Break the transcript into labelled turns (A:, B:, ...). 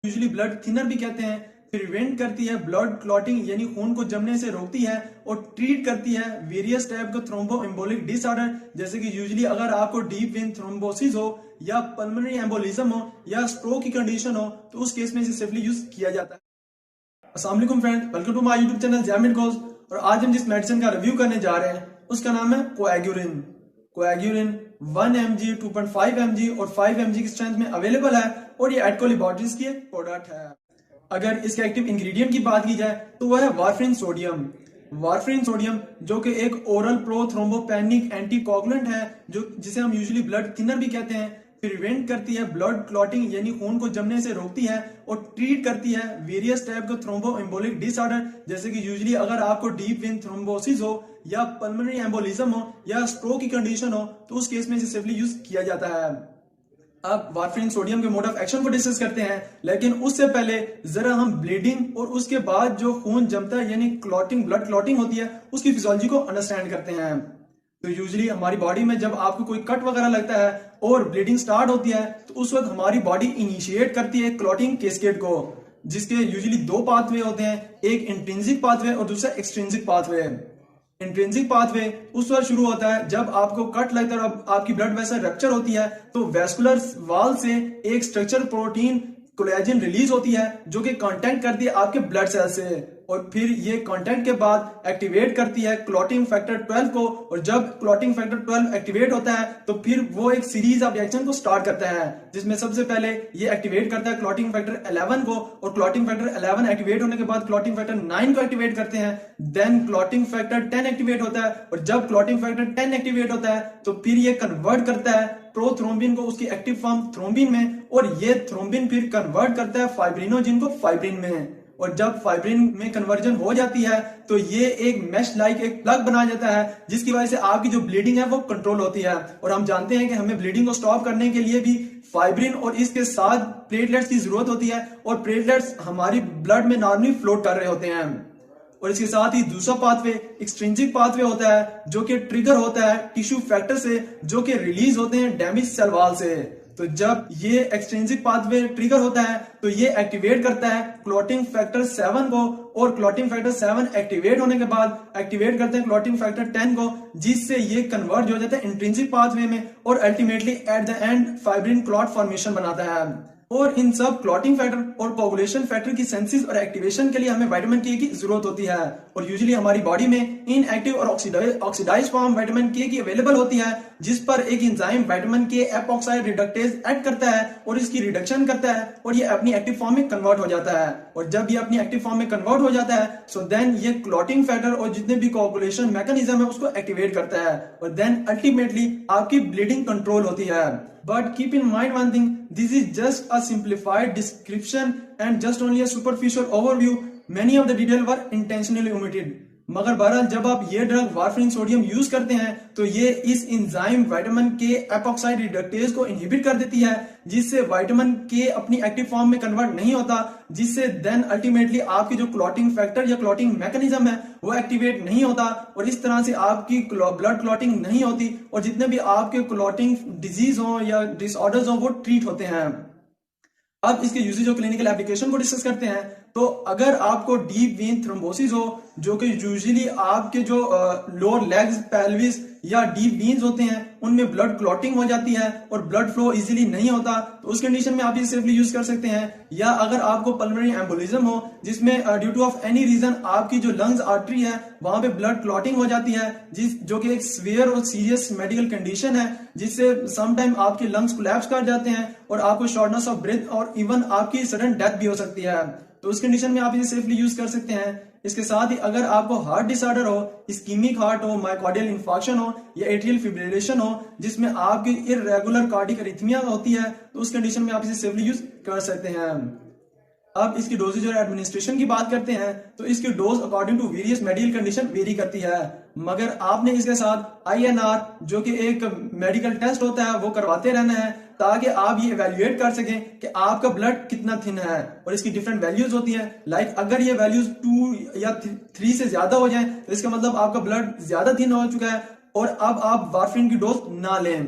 A: Usually blood thinner भी कहते हैं। प्रिवेंट करती है ब्लड क्लॉटिंग यानी खून को जमने से रोकती है, और ट्रीट करती है वेरियस टाइप का थ्रोम्बो एम्बोलिक डिसऑर्डर, जैसे कि यूजुअली अगर आपको डीप वेन थ्रोम्बोसिस हो या पल्मोनरी एम्बोलिज्म हो या स्ट्रोक की कंडीशन हो तो उस केस में इसे सेफली यूज किया जाता है। अस्सलाम वालेकुम friends, welcome to my YouTube channel Zia medicals. और आज हम जिस मेडिसिन का रिव्यू करने जा रहे हैं उसका नाम है कोएग्यूरिन। कोएग्यूरिन 1 mg, 2.5 mg और 5 mg की स्ट्रेंथ में अवेलेबल है, और ये एडको लैबोरेटरीज की एक प्रोडक्ट है। अगर इसके एक्टिव इंग्रेडिएंट की बात की जाए तो वह है वारफरिन सोडियम। वारफरिन सोडियम जो कि एक ओरल प्रो थ्रोम्बोपेनिक एंटीकोगुलेंट है, जो जिसे हम यूजुअली ब्लड थिनर भी कहते हैं। प्रिवेंट करती है ब्लड क्लॉटिंग यानी खून को जमने से रोकती है, और ट्रीट करती है वेरियस टाइप का थ्रोम्बो एम्बोलिक डिसऑर्डर, जैसे कि यूजुअली अगर आपको डीप वेन थ्रोम्बोसिस हो या पल्मोनरी एम्बोलिज्म हो या स्ट्रोक की कंडीशन हो तो उस केस में इसे सेफली यूज किया जाता है। अब वारफरिन सोडियम के मोड ऑफ एक्शन को डिस्कस करते हैं, लेकिन उससे पहले जरा हम ब्लीडिंग और उसके बाद जो खून जमता है यानी क्लॉटिंग, ब्लड क्लॉटिंग होती है, उसकी फिजियोलॉजी को अंडरस्टैंड करते हैं। तो यूजुअली हमारी बॉडी में जब आपको कोई कट वगैरह लगता है और ब्लीडिंग स्टार्ट होती है तो उस वक्त हमारी बॉडी इनिशिएट करती है क्लॉटिंग कैस्केड को, जिसके यूजुअली दो पाथवे होते हैं, एक इंट्रिंसिक पाथवे और दूसरा एक्सट्रिंसिक पाथवे। इंट्रिंसिक पाथवे उस वक्त शुरू होता है जब आपको कट लगता है और आपकी ब्लड वेसल रप्चर होती है, तो वेस्कुलर वॉल से एक स्ट्रक्चर प्रोटीन कोलेजन रिलीज होती है जो कि कांटेक्ट करती है आपके ब्लड सेल से, और फिर ये कांटेक्ट के बाद एक्टिवेट करती है क्लॉटिंग फैक्टर 12 को। और जब क्लॉटिंग फैक्टर 12 एक्टिवेट होता है तो फिर वो एक सीरीज ऑफ रिएक्शन को स्टार्ट करता है, जिसमें सबसे पहले ये एक्टिवेट करता है क्लॉटिंग फैक्टर 11 को, और क्लॉटिंग फैक्टर 11 एक्टिवेट होने के बाद क्लॉटिंग फैक्टर 9 को एक्टिवेट करते हैं। देन क्लॉटिंग फैक्टर 10 एक्टिवेट होता है, और जब क्लॉटिंग फैक्टर 10 एक्टिवेट होता है तो फिर ये कन्वर्ट करता है प्रोथ्रोम्बिन को उसकी एक्टिव फॉर्म थ्रोम्बिन में, और ये थ्रोम्बिन फिर कन्वर्ट करता है फाइब्रिनोजिन को फाइब्रिन में। और जब फाइब्रिन में कन्वर्जन हो जाती है तो ये एक मैश लाइक एक प्लग बना जाता है, जिसकी वजह से आपकी जो ब्लीडिंग है वो कंट्रोल होती है। और हम जानते हैं कि हमें ब्लीडिंग को स्टॉप करने के लिए भी फाइब्रिन और इसके साथ प्लेटलेट्स की जरूरत होती है, और प्लेटलेट्स हमारी ब्लड में नॉर्मली फ्लोट कर रहे होते हैं। और इसके साथ ही दूसरा पाथवे एक्सट्रिंसिक पाथवे होता है, जो कि ट्रिगर होता है टिश्यू फैक्टर से, जो कि रिलीज होते हैं डैमेज सेल वॉल से। तो जब ये एक्सट्रिंसिक पाथवे ट्रिगर होता है तो ये एक्टिवेट करता है क्लॉटिंग फैक्टर 7 को, और क्लॉटिंग फैक्टर 7 एक्टिवेट होने के बाद एक्टिवेट करते हैं क्लॉटिंग फैक्टर 10 को, जिससे ये कन्वर्ट हो जाता है इंट्रिंसिक पाथवे में, और ultimately at the end fibrin clot formation बनाता है। और इन सब क्लॉटिंग फैक्टर और कोगुलेशन फैक्टर की सेंसिस और एक्टिवेशन के लिए हमें विटामिन के की जरूरत होती है, और यूजुअली हमारी बॉडी में इनएक्टिव और ऑक्सीडाइज फॉर्म विटामिन के की अवेलेबल होती है, जिस पर एक एंजाइम विटामिन के एपॉक्साइड रिडक्टेज ऐड करता है और इसकी रिडक्शन करता है, और ये अपनी एक्टिव फॉर्म में कन्वर्ट हो जाता है। और जब ये अपनी एक्टिव फॉर्म में कन्वर्ट हो जाता है सो देन ये क्लॉटिंग फैक्टर और जितने भी कोगुलेशन मैकेनिज्म है उसको एक्टिवेट करता है, और देन अल्टीमेटली आपकी ब्लीडिंग कंट्रोल होती है। But keep in mind one thing, this is just a simplified description and just only a superficial overview. Many of the details were intentionally omitted. मगर बहरहाल जब आप ये ड्रग वारफरिन सोडियम यूज करते हैं तो ये इस एंजाइम विटामिन के एपॉक्साइड रिडक्टेज को इनहिबिट कर देती है, जिससे विटामिन के अपनी एक्टिव फॉर्म में कन्वर्ट नहीं होता, जिससे देन अल्टीमेटली आपकी जो क्लॉटिंग फैक्टर या क्लॉटिंग मैकेनिज्म है वो एक्टिवेट नहीं होता, और इस तरह से आपकी ब्लड क्लॉटिंग नहीं होती, और जितने भी आपके क्लॉटिंग डिजीज हो या डिसऑर्डर्स हो वो ट्रीट होते हैं। अब इसके यूजेज और क्लिनिकल एप्लीकेशन को डिस्कस करते हैं। तो अगर आपको डीप वेन थ्रोम्बोसिस हो, जो कि यूजुअली आपके जो लोअर लेग्स, पेल्विस या डीप वेन्स होते हैं उनमें ब्लड क्लॉटिंग हो जाती है और ब्लड फ्लो इजीली नहीं होता, तो उस कंडीशन में आप इसे सेफली यूज कर सकते हैं। या अगर आपको पल्मोनरी एम्बोलिज्म हो, जिसमें due to of any reason आपकी जो लंग्स आर्टरी है वहां पे ब्लड क्लॉटिंग हो जाती है, जो कि एक सीवियर और सीरियस मेडिकल कंडीशन है, जिससे समटाइम आपके लंग्स कोलैप्स कर जाते हैं और आपको शॉर्टनेस ऑफ ब्रेथ और इवन आपकी सडन डेथ भी हो सकती है। तो उस कंडीशन में आप इसे सेफली यूज कर सकते हैं। इसके साथ ही अगर आपको हार्ट डिसऑर्डर हो, इस्कीमिक हार्ट हो, मायोकार्डियल इंफार्क्शन हो या एट्रियल फिब्रिलेशन हो, जिसमें आपकी इररेगुलर कार्डियक अरिथमिया होती है, तो उस कंडीशन में आप इसे सेफली यूज कर सकते हैं। अब इसकी डोजेज और एडमिनिस्ट्रेशन की बात करते हैं तो इसकी dose according to various medical condition vary करती है, मगर आपने इसके साथ INR जो कि एक मेडिकल टेस्ट होता है वो करवाते रहना है, ताकि आप ये इवेल्युएट कर सकें कि आपका ब्लड कितना थिन है। और इसकी डिफरेंट वैल्यूज होती हैं, लाइक अगर ये वैल्यूज 2 या 3 से ज्यादा हो जाए तो इसका मतलब आपका ब्लड ज्यादा थिन हो चुका है और अब आप वारफरिन की डोज ना लें।